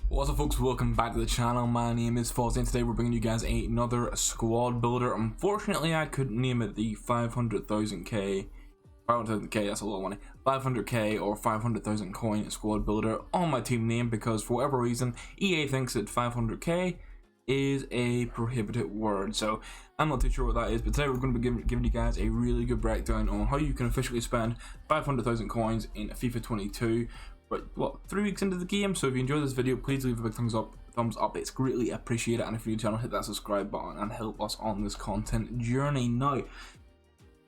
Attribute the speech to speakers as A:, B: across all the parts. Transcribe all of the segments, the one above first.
A: What's up, folks? Welcome back to the channel. My name is Fozzy, and today we're bringing you guys another squad builder. Unfortunately, I couldn't name it the 500,000k, that's a lot of money, 500k or 500,000 coin squad builder on my team name because for whatever reason EA thinks that 500k is a prohibited word. So I'm not too sure what that is, but today we're going to be giving you guys a really good breakdown on how you can officially spend 500,000 coins in FIFA 22. But what, 3 weeks into the game. So if you enjoyed this video, please leave a big thumbs up. It's greatly appreciated, and if you're new to the channel, hit that subscribe button and help us on this content journey. Now,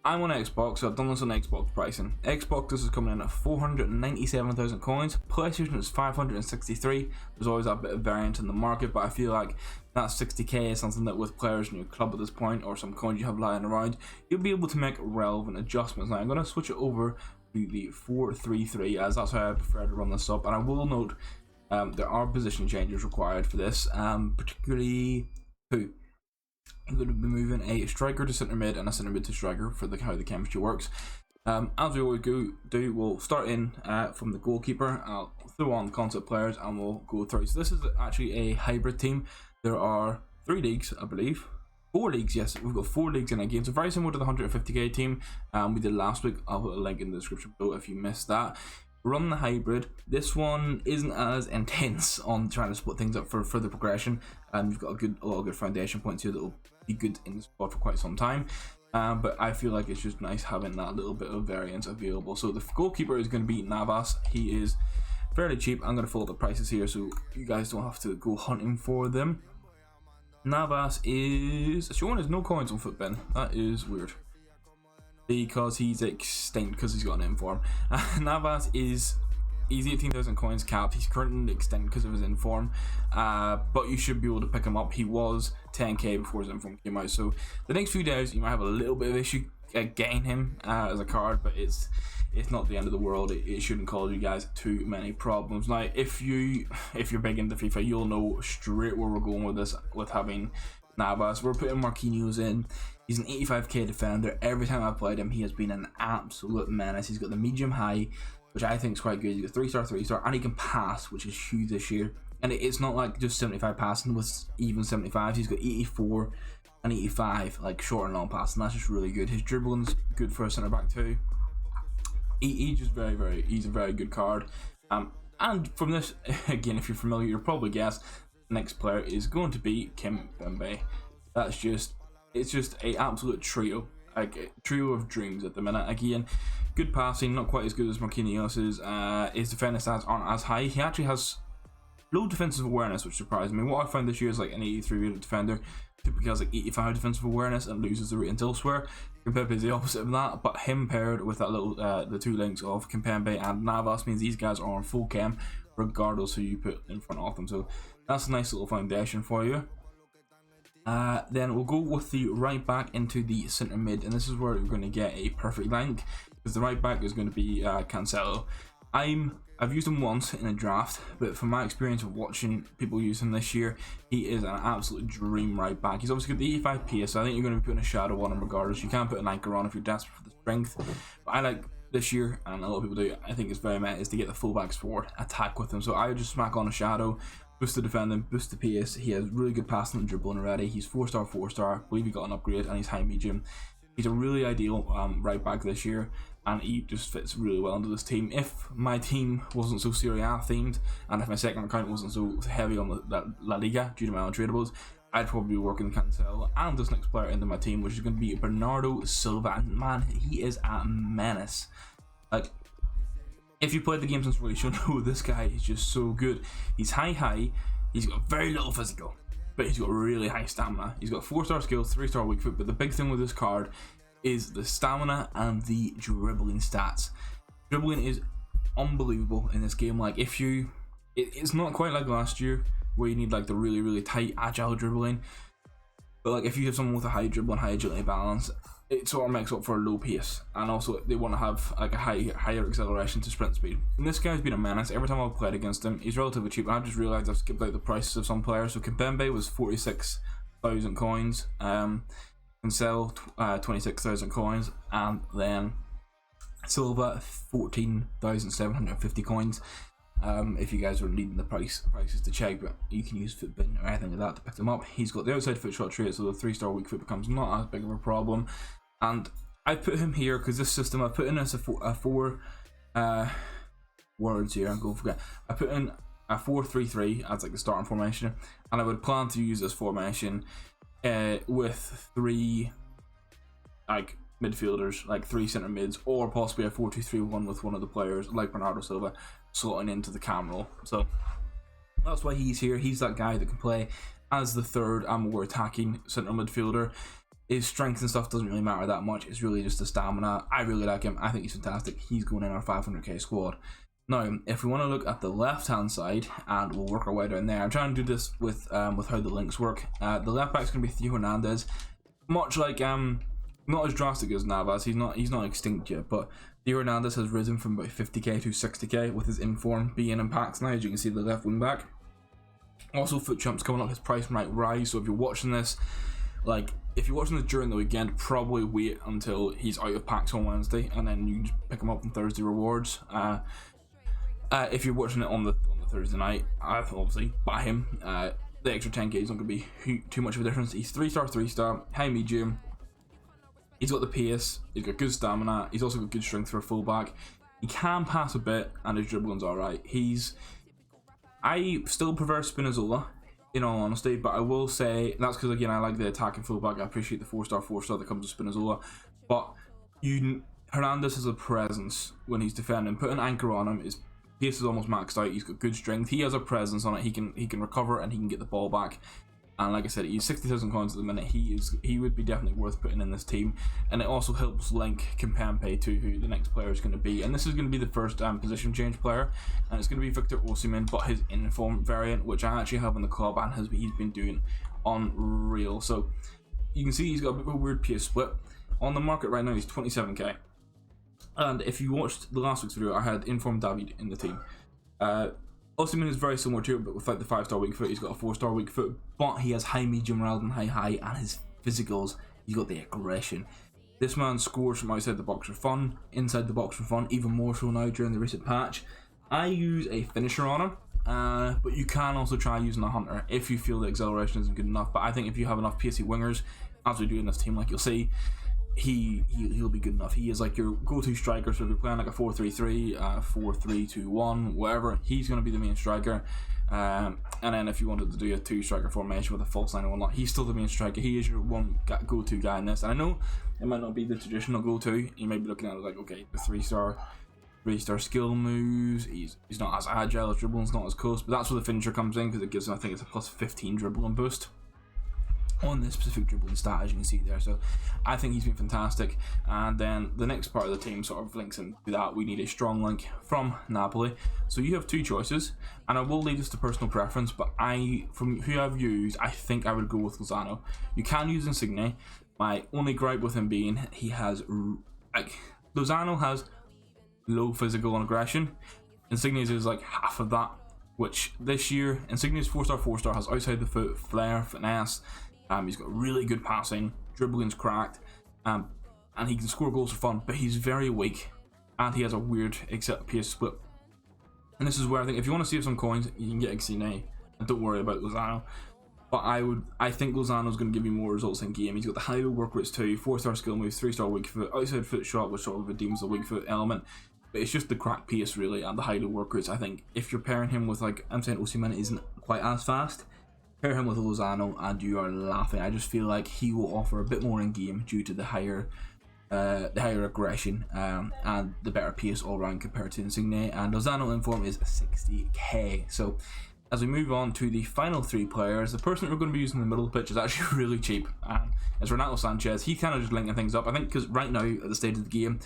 A: I'm on Xbox, so I've done this on Xbox pricing. Xbox, this is coming in at 497,000 coins. PlayStation is 563. There's always that bit of variance in the market, but I feel like that 60k is something that with players in your club at this point, or some coins you have lying around, you'll be able to make relevant adjustments. Now I'm going to switch it over to the 4-3-3, as that's how I prefer to run this up, and I will note there are position changes required for this, particularly two. I'm going to be moving a striker to centre mid and a centre mid to striker for how the chemistry works. As we always do, we'll start in from the goalkeeper. I'll throw on concept players and we'll go through. So this is actually a hybrid team. There are 3 leagues, I believe. 4 leagues, yes, we've got 4 leagues in a game, so very similar to the 150k team we did last week. I'll put a link in the description below if you missed that. Run the hybrid. This one isn't as intense on trying to split things up for further progression. You've got a lot of good foundation points here that will be good in the squad for quite some time. But I feel like it's just nice having that little bit of variance available. So the goalkeeper is going to be Navas. He is fairly cheap. I'm going to follow the prices here so you guys don't have to go hunting for them. Navas is showing us no coins on Footbin. That is weird because he's extinct because he's got an inform. Navas is 18,000 coins capped. He's currently extinct because of his inform, but you should be able to pick him up. He was 10k before his inform came out, so the next few days you might have a little bit of issue getting him as a card, but it's not the end of the world. It shouldn't cause you guys too many problems. Now, if you're big into FIFA, you'll know straight where we're going with this. With having Navas, we're putting Marquinhos in. He's an 85k defender. Every time I've played him, he has been an absolute menace. He's got the medium high, which I think is quite good. He's got 3-star, 3-star, and he can pass, which is huge this year. And it's not like just 75 passing with even 75s. He's got 84 and 85, like short and long passing. That's just really good. His dribbling's good for a centre back too. He's just he's a very good card. And from this, again, if you're familiar, you'll probably guess the next player is going to be Kimpembe. It's just a absolute trio, like a trio of dreams at the minute. Again, good passing, not quite as good as Marquinhos's. His defending stats aren't as high. He actually has low defensive awareness, which surprised me. What I found this year is like an 83 rated defender typically has like 85 defensive awareness and loses the ratings elsewhere. Kimpembe is the opposite of that, but him paired with that little the 2 links of Kimpembe and Navas means these guys are on full chem regardless who you put in front of them. So that's a nice little foundation for you. Then we'll go with the right back into the centre mid, and this is where we're going to get a perfect link because the right back is going to be Cancelo. I've used him once in a draft, but from my experience of watching people use him this year, he is an absolute dream right back. He's obviously got the 85 PS, so I think you're going to be putting a shadow on him regardless. You can put an anchor on if you're desperate for the strength, but I like this year, and a lot of people do, I think it's very meta, is to get the fullbacks forward, attack with him. So I would just smack on a shadow, boost the defending, boost the PS. He has really good passing and dribbling already. He's 4-star, 4-star. I believe he got an upgrade, and he's high medium. He's a really ideal right back this year, and he just fits really well into this team. If my team wasn't so Serie A themed, and if my second account wasn't so heavy on the La Liga due to my untradables, I'd probably be working Cancelo and this next player into my team, which is going to be Bernardo Silva. And man, he is a menace. Like, if you played the game since release, you'll know this guy is just so good. He's high, he's got very little physical, but he's got really high stamina. He's got 4-star skills, 3-star weak foot, but the big thing with this card is the stamina and the dribbling stats. Dribbling is unbelievable in this game. Like, it's not quite like last year where you need like the really tight agile dribbling, but like if you have someone with a high dribble and high agility balance, it sort of makes up for a low pace, and also they want to have like a higher acceleration to sprint speed. And this guy's been a menace. Every time I've played against him, he's relatively cheap, and I've just realised I've skipped out the prices of some players. So Kimpembe was 46,000 coins, Cancelo 26,000 coins, and then Silva 14,750 coins. if you guys are needing the prices to check, but you can use Footbin or anything like that to pick them up. He's got the outside foot shot trait, so the 3-star weak foot becomes not as big of a problem. And I put him here because this system I put in as a four words here. I'm going to forget. I put in a 4-3-3 as like the starting formation, and I would plan to use this formation with 3 like midfielders, like 3 centre mids, or possibly a 4-2-3-1 with one of the players like Bernardo Silva slotting into the cam role. So that's why he's here. He's that guy that can play as the third and more attacking centre midfielder. His strength and stuff doesn't really matter that much. It's really just the stamina. I really like him. I think he's fantastic. He's going in our 500k squad. Now, if we want to look at the left-hand side, and we'll work our way down there. I'm trying to do this with how the links work. The left back's going to be Theo Hernandez. Much like not as drastic as Navas. He's not extinct yet, but Theo Hernandez has risen from about 50k to 60k with his inform being in packs now, as you can see the left wing back. Also, Foot Jump's coming up. His price might rise. So if you're watching this, like, if you're watching this during the weekend, probably wait until he's out of packs on Wednesday, and then you can just pick him up on Thursday rewards. If you're watching it on the Thursday night, I obviously buy him. The extra 10k is not going to be too much of a difference. He's 3-star, high medium. He's got the pace. He's got good stamina. He's also got good strength for a fullback. He can pass a bit, and his dribbling's alright. I still prefer Spinazzola, in all honesty, but I will say that's because, again, I like the attacking fullback. I appreciate the 4-star that comes with Spinazzola, but Hernandez has a presence when he's defending. Put an anchor on him. His pace is almost maxed out. He's got good strength. He has a presence on it. He can recover and he can get the ball back. And like I said, he's 60,000 coins at the minute. He would be definitely worth putting in this team, and it also helps link Kimpembe to who the next player is going to be. And this is going to be the first position change player, and it's going to be Victor Osimhen, but his inform variant, which I actually have in the club, and he's been doing unreal. So you can see he's got a bit of a weird pace split. On the market right now, he's 27k. And if you watched the last week's video, I had inform David in the team. Osimhen is very similar to it, but without the 5-star weak foot. He's got a 4-star weak foot, but he has high medium rather than high, and his physicals, he's got the aggression. This man scores from outside the box for fun, inside the box for fun, even more so now during the recent patch. I use a finisher on him, but you can also try using a hunter if you feel the acceleration isn't good enough. But I think if you have enough PSC wingers, as we do in this team, like you'll see, he'll be good enough. He is like your go-to striker. So if you're playing like a 4-3-3, 4-3-2-1, whatever, he's going to be the main striker. And then if you wanted to do a 2-striker formation with a false line and whatnot, he's still the main striker. He is your one go-to guy in this. And I know it might not be the traditional go-to. You may be looking at it like, okay, the 3-star skill moves. He's not as agile, his dribbling's not as close, but that's where the finisher comes in, because it gives him, I think it's a plus 15 dribbling boost on this specific dribbling stat, as you can see there. So I think he's been fantastic. And then the next part of the team sort of links into that. We need a strong link from Napoli. So you have 2 choices, and I will leave this to personal preference, but from who I've used, I think I would go with Lozano. You can use Insigne. My only gripe with him being Lozano has low physical and aggression. Insigne's is like half of that, which this year Insigne's 4-star has outside the foot, flair, finesse. He's got really good passing, dribbling's cracked, and he can score goals for fun, but he's very weak, and he has a weird pace split. And this is where I think if you want to save some coins, you can get Insigne, and don't worry about Lozano. But I think Lozano's going to give you more results in game. He's got the high work rates too, 4-star skill moves, 3-star weak foot, outside foot shot, which sort of redeems the weak foot element. But it's just the crack pace really, and the high work rates. I think if you're pairing him with, like, I'm saying Osimhen isn't quite as fast, pair him with Lozano and you are laughing. I just feel like he will offer a bit more in game due to the higher aggression and the better pace all round compared to Insigne. And Lozano in form is 60k. So as we move on to the final 3 players, the person that we're going to be using in the middle of the pitch is actually really cheap. It's Renato Sanchez. He kind of just linking things up, I think, because right now at the stage of the game,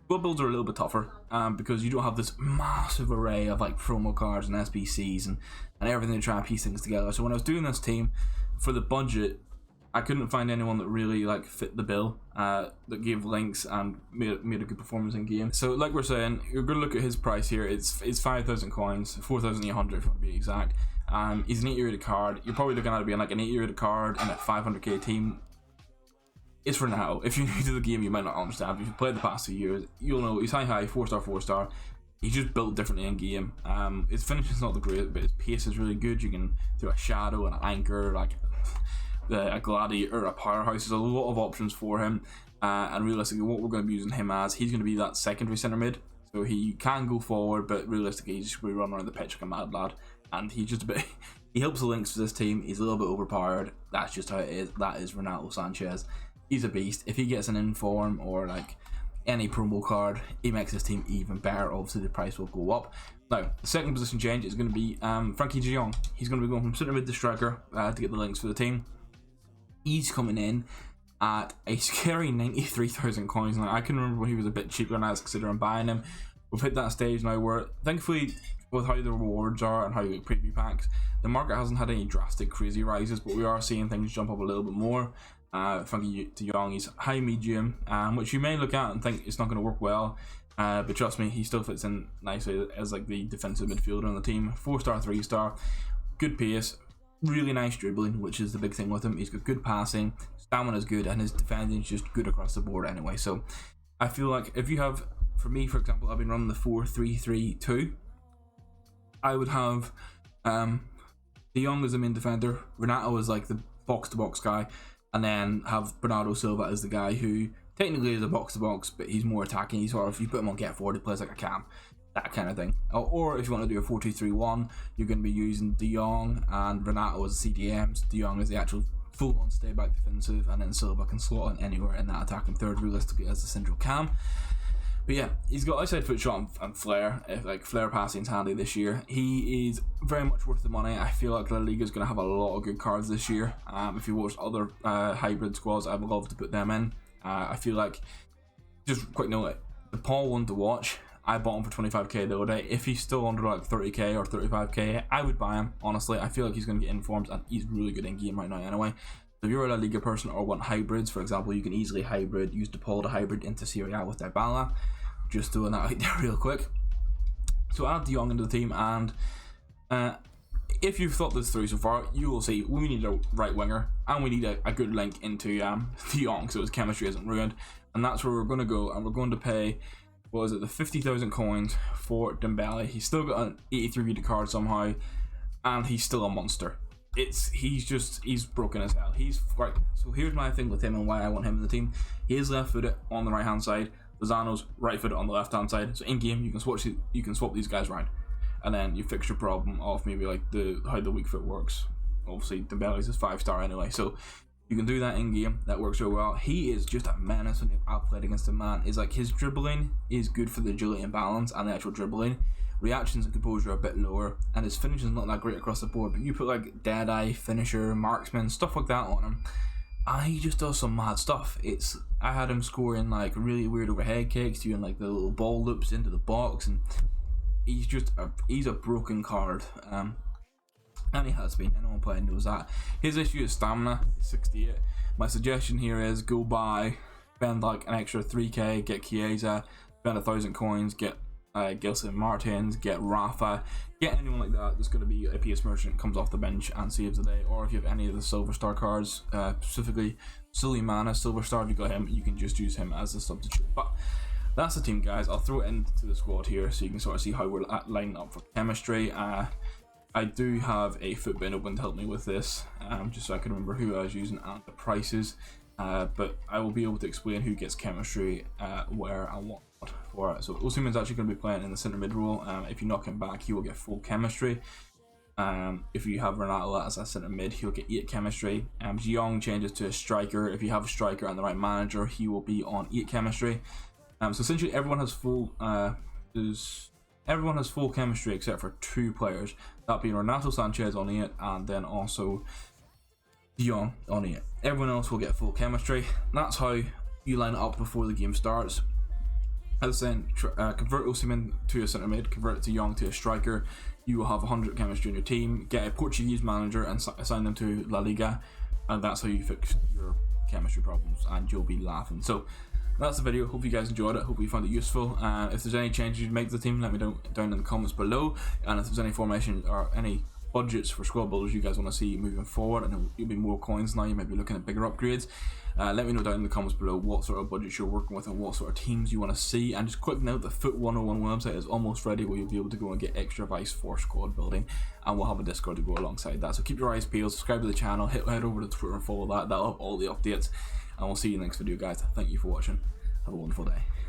A: squad builds are a little bit tougher because you don't have this massive array of like promo cards and SBCs and everything to try and piece things together. So when I was doing this team for the budget, I couldn't find anyone that really like fit the bill, that gave links and made a good performance in game. So like we're saying, you're going to look at his price here. It's 5,000 coins, 4,800 if you want to be exact. He's an 8 rated card. You're probably looking at it being like an 8 rated card in a 500k team. It's for now. If you're new to the game, you might not understand. If you've played the past 2 years, you'll know he's high, 4-star, he's just built differently in game. His finish is not the greatest, but his pace is really good. You can do a shadow and an anchor, like a gladiator or a powerhouse. There's a lot of options for him, and realistically what we're going to be using him as, he's going to be that secondary centre mid. So he can go forward, but realistically he's just going to run around the pitch like a mad lad, and he's just a bit he helps the links for this team. He's a little bit overpowered. That's just how it is. That is Renato Sanchez. He's a beast. If he gets an inform or like any promo card, he makes this team even better. Obviously the price will go up. Now the second position change is going to be Frankie de Jong. He's going to be going from centre mid to striker to get the links for the team. He's coming in at a scary 93,000 coins. Now I can remember when he was a bit cheaper and I was considering buying him. We've hit that stage now where, thankfully, with how the rewards are and how the preview packs, the market hasn't had any drastic crazy rises, but we are seeing things jump up a little bit more. Frankie de Jong, he's high medium, which you may look at and think it's not going to work well, but trust me, he still fits in nicely as like the defensive midfielder on the team. 4-star, 3-star, good pace, really nice dribbling, which is the big thing with him. He's got good passing, stamina is good, and his defending is just good across the board anyway. So I feel like if you have, for me for example, I've been running the 4-3-3-2. I would have De Jong as the main defender, Renato as like the box-to-box guy, and then have Bernardo Silva as the guy who technically is a box-to-box, but he's more attacking. He's sort of, if you put him on get forward, he plays like a cam, that kind of thing. Or if you want to do a 4-2-3-1, you're going to be using De Jong and Renato as CDMs. De Jong is the actual full-on stay-back defensive, and then Silva can slot in anywhere in that attacking third, realistically, as the central cam. But yeah, he's got outside foot shot and flair. Like flair passing's handy this year. He is very much worth the money. I feel like La Liga is going to have a lot of good cards this year. If you watch other hybrid squads, I would love to put them in. I feel like, just quick note, the Paul one to watch, I bought him for 25k the other day. If he's still under like 30k or 35k, I would buy him, honestly. I feel like he's going to get informs, and he's really good in game right now anyway. So if you're a La Liga person or want hybrids, for example, you can easily use DePaul to hybrid into Serie A with Dybala. Just doing that out there real quick. So add De Jong into the team, and if you've thought this through so far, you will see we need a right winger, and we need a good link into De Jong so his chemistry isn't ruined. And that's where we're going to go, and we're going to pay, what is it, the 50,000 coins for Dembele. He's still got an 83 rated card somehow, and he's still a monster. He's broken as hell. He's right. So here's my thing with him and why I want him in the team. He is left footed on the right hand side. Lozano's right footed on the left hand side. So in game you can swap these guys around, and then you fix your problem off maybe like how the weak foot works. Obviously Dembele's is 5-star anyway, so you can do that in game. That works really well. He is just a menace when you've outplayed against him, man. Is like his dribbling is good for the agility and balance, and the actual dribbling. Reactions and composure are a bit lower, and his finish is not that great across the board, but you put like Deadeye, finisher, marksman, stuff like that on him, and he just does some mad stuff. I had him scoring like really weird overhead kicks, doing like the little ball loops into the box, and he's a broken card, and he has been. Anyone playing knows that. His issue is stamina, 68. My suggestion here is go buy, spend like an extra 3k, get Chiesa, spend 1,000 coins, get Gilson Martins, get Rafa, get anyone like that that's going to be a PS merchant, comes off the bench and saves the day. Or if you have any of the silver star cards, specifically Suleimana silver star, if you got him, you can just use him as a substitute. But that's the team, guys. I'll throw it into the squad here so you can sort of see how we're lining up for chemistry. I do have a footbin open to help me with this, just so I can remember who I was using and the prices, but I will be able to explain who gets chemistry, where and what for it. So Osimhen's actually going to be playing in the centre mid role. If you knock him back, he will get full chemistry. If you have Renato as a centre mid, he'll get 8 chemistry. De Jong changes to a striker. If you have a striker and the right manager, he will be on 8 chemistry. So essentially everyone has full chemistry except for 2 players, that being Renato Sanchez on 8 and then also De Jong on 8. Everyone else will get full chemistry. That's how you line it up before the game starts. As I was saying, convert Osimhen to a centre mid, convert De Jong to a striker. You will have 100 chemistry in your team. Get a Portuguese manager and assign them to La Liga, and that's how you fix your chemistry problems, and you'll be laughing. So that's the video. Hope you guys enjoyed it. Hope you found it useful. If there's any changes you'd make to the team, let me know down in the comments below. And if there's any formation or any budgets for squad builders you guys want to see moving forward. And you'll be more coins now, you might be looking at bigger upgrades. Let me know down in the comments below what sort of budgets you're working with and what sort of teams you want to see. And just quick note, the Foot 101 website is almost ready, where you'll be able to go and get extra advice for squad building, and we'll have a Discord to go alongside that. So keep your eyes peeled, subscribe to the channel, head over to Twitter and follow that. That'll have all the updates, and we'll see you in the next video, guys. Thank you for watching. Have a wonderful day.